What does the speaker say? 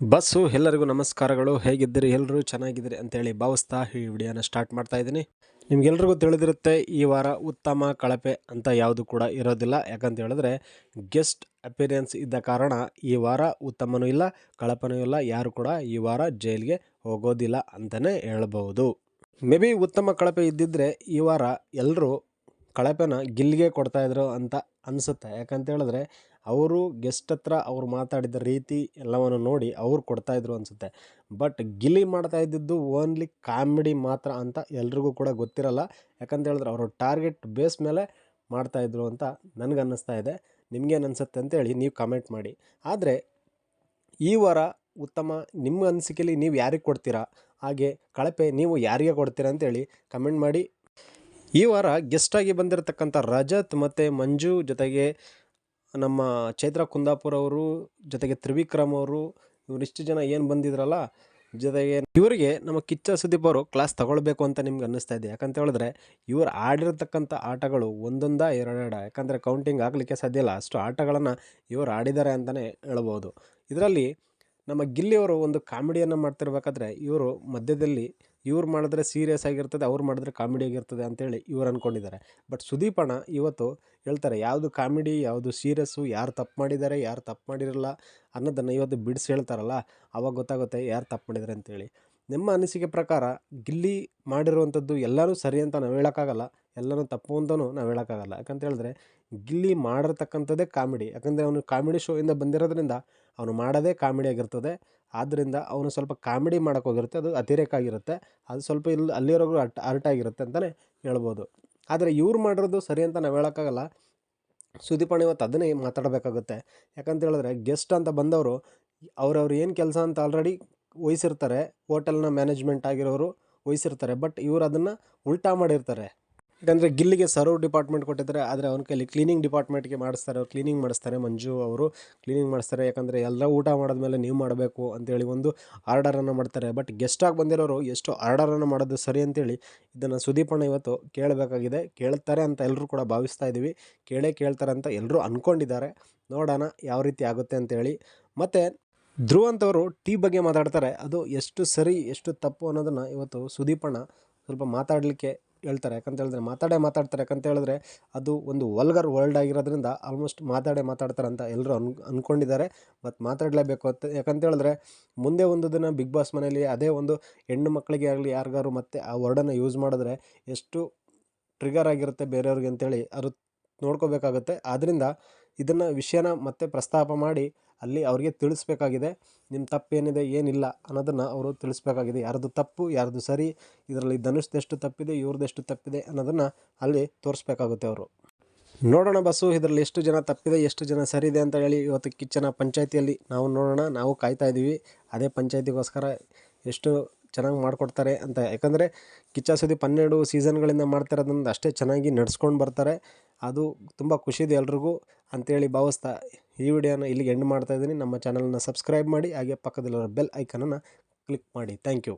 Bus ಎಲ್ಲರಿಗೂ ನಮಸ್ಕಾರಗಳು. ಹೇಗಿದ್ದೀರಿ? ಎಲ್ಲರೂ ಚೆನ್ನಾಗಿದ್ದೀರಿ ಅಂತೇಳಿ ಭಾವಿಸ್ತಾ ಈ ವಿಡಿಯೋನ ಸ್ಟಾರ್ಟ್ ಮಾಡ್ತಾ ಇದ್ದೀನಿ. ನಿಮ್ಗೆಲ್ರಿಗೂ ತಿಳಿದಿರುತ್ತೆ, ಈ ವಾರ ಉತ್ತಮ ಕಳಪೆ ಅಂತ ಯಾವುದು ಕೂಡ ಇರೋದಿಲ್ಲ. ಯಾಕಂತ ಹೇಳಿದ್ರೆ ಗೆಸ್ಟ್ ಅಪಿಯರೆನ್ಸ್ ಇದ್ದ ಕಾರಣ ಈ ವಾರ ಉತ್ತಮನೂ ಇಲ್ಲ, ಕಳಪನೂ ಇಲ್ಲ. ಯಾರು ಕೂಡ ಈ ವಾರ ಜೈಲಿಗೆ ಹೋಗೋದಿಲ್ಲ ಅಂತಲೇ ಹೇಳ್ಬೋದು. ಮೇ ಬಿ ಉತ್ತಮ ಕಳಪೆ ಇದ್ದಿದ್ದರೆ ಈ ವಾರ ಎಲ್ಲರೂ ಕಳಪೆನ ಗಿಲ್ಲಿಗೆ ಕೊಡ್ತಾಯಿದ್ರು ಅಂತ ಅನಿಸುತ್ತೆ. ಯಾಕಂತ ಹೇಳಿದ್ರೆ ಅವರು ಗೆಸ್ಟ್ ಹತ್ರ ಅವ್ರು ಮಾತಾಡಿದ ರೀತಿ ಎಲ್ಲವನ್ನು ನೋಡಿ ಅವ್ರು ಕೊಡ್ತಾಯಿದ್ರು ಅನಿಸುತ್ತೆ. ಬಟ್ ಗಿಲ್ಲಿ ಮಾಡ್ತಾ ಇದ್ದಿದ್ದು ಓನ್ಲಿ ಕಾಮಿಡಿ ಮಾತ್ರ ಅಂತ ಎಲ್ರಿಗೂ ಕೂಡ ಗೊತ್ತಿರಲ್ಲ. ಯಾಕಂತ ಹೇಳಿದ್ರೆ ಅವರು ಟಾರ್ಗೆಟ್ ಬೇಸ್ ಮೇಲೆ ಮಾಡ್ತಾಯಿದ್ರು ಅಂತ ನನಗೆ ಅನ್ನಿಸ್ತಾ ಇದೆ. ನಿಮಗೇನು ಅನಿಸುತ್ತೆ ಅಂತೇಳಿ ನೀವು ಕಮೆಂಟ್ ಮಾಡಿ. ಆದರೆ ಈ ವಾರ ಉತ್ತಮ ನಿಮ್ಮ ಅನಿಸಿಕೆಯಲ್ಲಿ ನೀವು ಯಾರಿಗೆ ಕೊಡ್ತೀರಾ, ಹಾಗೆ ಕಳಪೆ ನೀವು ಯಾರಿಗೆ ಕೊಡ್ತೀರಾ ಅಂತೇಳಿ ಕಮೆಂಟ್ ಮಾಡಿ. ಈ ವಾರ ಗೆಸ್ಟಾಗಿ ಬಂದಿರತಕ್ಕಂಥ ರಜತ್ ಮತ್ತು ಮಂಜು ಜೊತೆಗೆ ನಮ್ಮ ಚೈತ್ರ ಕುಂದಾಪುರ ಅವರು ಜೊತೆಗೆ ತ್ರಿವಿಕ್ರಮ್ ಅವರು ಇವರಿಷ್ಟು ಜನ ಏನು ಬಂದಿದ್ರಲ್ಲ, ಜೊತೆಗೆ ಇವರಿಗೆ ನಮ್ಮ ಕಿಚ್ಚ ಸುದೀಪ್ ಅವರು ಕ್ಲಾಸ್ ತಗೊಳ್ಬೇಕು ಅಂತ ನಿಮ್ಗೆ ಅನ್ನಿಸ್ತಾ ಇದೆ. ಯಾಕಂತ ಹೇಳಿದ್ರೆ ಇವರು ಆಡಿರತಕ್ಕಂಥ ಆಟಗಳು ಒಂದೊಂದ ಎರಡೆರಡ, ಯಾಕಂದರೆ ಕೌಂಟಿಂಗ್ ಆಗಲಿಕ್ಕೆ ಸಾಧ್ಯ ಇಲ್ಲ, ಅಷ್ಟು ಆಟಗಳನ್ನು ಇವರು ಆಡಿದ್ದಾರೆ ಅಂತಲೇ ಹೇಳ್ಬೋದು. ಇದರಲ್ಲಿ ನಮ್ಮ ಗಿಲ್ಲಿಯವರು ಒಂದು ಕಾಮಿಡಿಯನ್ನು ಮಾಡ್ತಿರ್ಬೇಕಾದ್ರೆ ಇವರು ಮಧ್ಯದಲ್ಲಿ ಇವ್ರು ಮಾಡಿದ್ರೆ ಸೀರಿಯಸ್ ಆಗಿರ್ತದೆ, ಅವ್ರು ಮಾಡಿದ್ರೆ ಕಾಮಿಡಿ ಆಗಿರ್ತದೆ ಅಂತೇಳಿ ಇವ್ರು ಅಂದ್ಕೊಂಡಿದ್ದಾರೆ. ಬಟ್ ಸುದೀಪಣ್ಣ ಇವತ್ತು ಹೇಳ್ತಾರೆ ಯಾವುದು ಕಾಮಿಡಿ ಯಾವುದು ಸೀರಿಯಸ್ಸು, ಯಾರು ತಪ್ಪು ಮಾಡಿದ್ದಾರೆ ಯಾರು ತಪ್ಪು ಮಾಡಿರಲ್ಲ ಅನ್ನೋದನ್ನು ಇವತ್ತು ಬಿಡಿಸಿ ಹೇಳ್ತಾರಲ್ಲ, ಆವಾಗ ಗೊತ್ತಾಗುತ್ತೆ ಯಾರು ತಪ್ಪು ಮಾಡಿದ್ದಾರೆ ಅಂತೇಳಿ. ನಿಮ್ಮ ಅನಿಸಿಕೆ ಪ್ರಕಾರ ಗಿಲ್ಲಿ ಮಾಡಿರುವಂಥದ್ದು ಎಲ್ಲರೂ ಸರಿ ಅಂತ ನಾವು ಹೇಳೋಕ್ಕಾಗಲ್ಲ, ಎಲ್ಲನೂ ತಪ್ಪು ಅಂತಲೂ ನಾವು ಹೇಳೋಕ್ಕಾಗಲ್ಲ. ಯಾಕಂತ ಹೇಳಿದ್ರೆ ಗಿಲ್ಲಿ ಮಾಡಿರ್ತಕ್ಕಂಥದ್ದೇ ಕಾಮಿಡಿ. ಯಾಕಂದರೆ ಅವನು ಕಾಮಿಡಿ ಶೋಯಿಂದ ಬಂದಿರೋದ್ರಿಂದ ಅವನು ಮಾಡೋದೇ ಕಾಮಿಡಿ ಆಗಿರ್ತದೆ. ಆದ್ದರಿಂದ ಅವನು ಸ್ವಲ್ಪ ಕಾಮಿಡಿ ಮಾಡೋಕ್ಕೆ ಹೋಗಿರುತ್ತೆ, ಅದು ಅತಿರೇಕ ಆಗಿರುತ್ತೆ, ಅದು ಸ್ವಲ್ಪ ಇಲ್ಲಿ ಅಲ್ಲಿವರೆಗೂ ಅರ್ಟಾಗಿರುತ್ತೆ ಅಂತಲೇ ಹೇಳ್ಬೋದು. ಆದರೆ ಇವ್ರು ಮಾಡಿರೋದು ಸರಿ ಅಂತ ನಾವು ಹೇಳೋಕ್ಕಾಗಲ್ಲ. ಸುದೀಪಣ್ಣ ಇವತ್ತು ಅದನ್ನೇ ಮಾತಾಡಬೇಕಾಗುತ್ತೆ. ಯಾಕಂತ ಹೇಳಿದ್ರೆ ಗೆಸ್ಟ್ ಅಂತ ಬಂದವರು ಅವ್ರವ್ರು ಏನು ಕೆಲಸ ಅಂತ ಆಲ್ರೆಡಿ ವಹಿಸಿರ್ತಾರೆ, ಹೋಟೆಲ್ನ ಮ್ಯಾನೇಜ್ಮೆಂಟ್ ಆಗಿರೋರು ವಹಿಸಿರ್ತಾರೆ. ಬಟ್ ಇವರು ಅದನ್ನು ಉಲ್ಟಾ ಮಾಡಿರ್ತಾರೆ. ಯಾಕಂದರೆ ಗಿಲ್ಲಿಗೆ ಸರ್ವ್ ಡಿಪಾರ್ಟ್ಮೆಂಟ್ ಕೊಟ್ಟಿದ್ದಾರೆ, ಆದರೆ ಅವನ ಕೈಲಿ ಕ್ಲೀನಿಂಗ್ ಡಿಪಾರ್ಟ್ಮೆಂಟ್ಗೆ ಮಾಡಿಸ್ತಾರೆ. ಅವ್ರು ಕ್ಲೀನಿಂಗ್ ಮಾಡಿಸ್ತಾರೆ, ಮಂಜು ಅವರು ಕ್ಲೀನಿಂಗ್ ಮಾಡಿಸ್ತಾರೆ. ಯಾಕಂದರೆ ಎಲ್ಲ ಊಟ ಮಾಡಿದ್ಮೇಲೆ ನೀವು ಮಾಡಬೇಕು ಅಂತೇಳಿ ಒಂದು ಆರ್ಡರನ್ನು ಮಾಡ್ತಾರೆ. ಬಟ್ ಗೆಸ್ಟಾಗಿ ಬಂದಿರೋರು ಎಷ್ಟು ಆರ್ಡರನ್ನು ಮಾಡೋದು ಸರಿ ಅಂತೇಳಿ ಇದನ್ನು ಸುದೀಪಣ್ಣ ಇವತ್ತು ಕೇಳಬೇಕಾಗಿದೆ. ಕೇಳ್ತಾರೆ ಅಂತ ಎಲ್ಲರೂ ಕೂಡ ಭಾವಿಸ್ತಾ ಇದ್ದೀವಿ, ಕೇಳ್ತಾರೆ ಅಂತ ಎಲ್ಲರೂ ಅಂದ್ಕೊಂಡಿದ್ದಾರೆ. ನೋಡೋಣ ಯಾವ ರೀತಿ ಆಗುತ್ತೆ ಅಂತೇಳಿ. ಮತ್ತು ಧ್ರುವ್ ಅಂತವರು ಟೀ ಬಗ್ಗೆ ಮಾತಾಡ್ತಾರೆ, ಅದು ಎಷ್ಟು ಸರಿ ಎಷ್ಟು ತಪ್ಪು ಅನ್ನೋದನ್ನು ಇವತ್ತು ಸುದೀಪಣ್ಣ ಸ್ವಲ್ಪ ಮಾತಾಡಲಿಕ್ಕೆ ಹೇಳ್ತಾರೆ. ಯಾಕಂತ ಹೇಳಿದ್ರೆ ಮಾತಾಡ್ತಾರೆ. ಯಾಕಂತ ಹೇಳಿದ್ರೆ ಅದು ಒಂದು ವಲ್ಗರ್ ವರ್ಲ್ಡ್ ಆಗಿರೋದ್ರಿಂದ ಆಲ್ಮೋಸ್ಟ್ ಮಾತಾಡ್ತಾರೆ ಅಂತ ಎಲ್ಲರೂ ಅಂದ್ಕೊಂಡಿದ್ದಾರೆ. ಮತ್ತು ಮಾತಾಡಲೇಬೇಕು ಅಂತ. ಯಾಕಂತ ಹೇಳಿದ್ರೆ ಮುಂದೆ ಒಂದು ದಿನ ಬಿಗ್ ಬಾಸ್ ಮನೆಯಲ್ಲಿ ಅದೇ ಒಂದು ಹೆಣ್ಣು ಮಕ್ಕಳಿಗೆ ಆಗಲಿ ಯಾರಿಗಾರು ಮತ್ತೆ ಆ ವರ್ಡನ್ನು ಯೂಸ್ ಮಾಡಿದ್ರೆ ಎಷ್ಟು ಟ್ರಿಗರ್ ಆಗಿರುತ್ತೆ ಬೇರೆಯವ್ರಿಗೆ ಅಂತೇಳಿ ಅದು ನೋಡ್ಕೋಬೇಕಾಗುತ್ತೆ. ಆದ್ದರಿಂದ ಇದನ್ನು ವಿಷಯನ ಮತ್ತೆ ಪ್ರಸ್ತಾಪ ಮಾಡಿ ಅಲ್ಲಿ ಅವ್ರಿಗೆ ತಿಳಿಸ್ಬೇಕಾಗಿದೆ. ನಿಮ್ಮ ತಪ್ಪೇನಿದೆ ಏನಿಲ್ಲ ಅನ್ನೋದನ್ನು ಅವರು ತಿಳಿಸ್ಬೇಕಾಗಿದೆ. ಯಾರ್ದು ತಪ್ಪು ಯಾರ್ದು ಸರಿ, ಇದರಲ್ಲಿ ಧನುಷ್ದೆಷ್ಟು ತಪ್ಪಿದೆ ಇವ್ರದ್ದೆಷ್ಟು ತಪ್ಪಿದೆ ಅನ್ನೋದನ್ನು ಅಲ್ಲಿ ತೋರಿಸ್ಬೇಕಾಗುತ್ತೆ ಅವರು. ನೋಡೋಣ ಬಸ್ಸು, ಇದರಲ್ಲಿ ಎಷ್ಟು ಜನ ತಪ್ಪಿದೆ ಎಷ್ಟು ಜನ ಸರಿ ಇದೆ ಅಂತ ಹೇಳಿ ಇವತ್ತು ಕಿಚ್ಚನ ಪಂಚಾಯತಿಯಲ್ಲಿ ನಾವು ನೋಡೋಣ. ನಾವು ಕಾಯ್ತಾ ಇದ್ದೀವಿ ಅದೇ ಪಂಚಾಯತಿಗೋಸ್ಕರ ಎಷ್ಟು ಚೆನ್ನಾಗಿ ಮಾಡಿಕೊಡ್ತಾರೆ ಅಂತ. ಯಾಕಂದರೆ ಕಿಚ್ಚ ಸುದೀಪ್ 12 ಸೀಸನ್ಗಳಿಂದ ಮಾಡ್ತಿರೋದ್ರಿಂದ ಅಷ್ಟೇ ಚೆನ್ನಾಗಿ ನಡ್ಸ್ಕೊಂಡು ಬರ್ತಾರೆ. ಅದು ತುಂಬ ಖುಷಿದೆ ಎಲ್ರಿಗೂ ಅಂತೇಳಿ ಭಾವಿಸ್ತಾ ಈ ವಿಡಿಯೋನ ಇಲ್ಲಿಗೆ ಎಂಡ್ ಮಾಡ್ತಾಯಿದ್ದೀನಿ. ನಮ್ಮ ಚಾನಲನ್ನು ಸಬ್ಸ್ಕ್ರೈಬ್ ಮಾಡಿ, ಹಾಗೆ ಪಕ್ಕದಲ್ಲಿರೋ ಬೆಲ್ ಐಕನನ್ನು ಕ್ಲಿಕ್ ಮಾಡಿ. Thank you.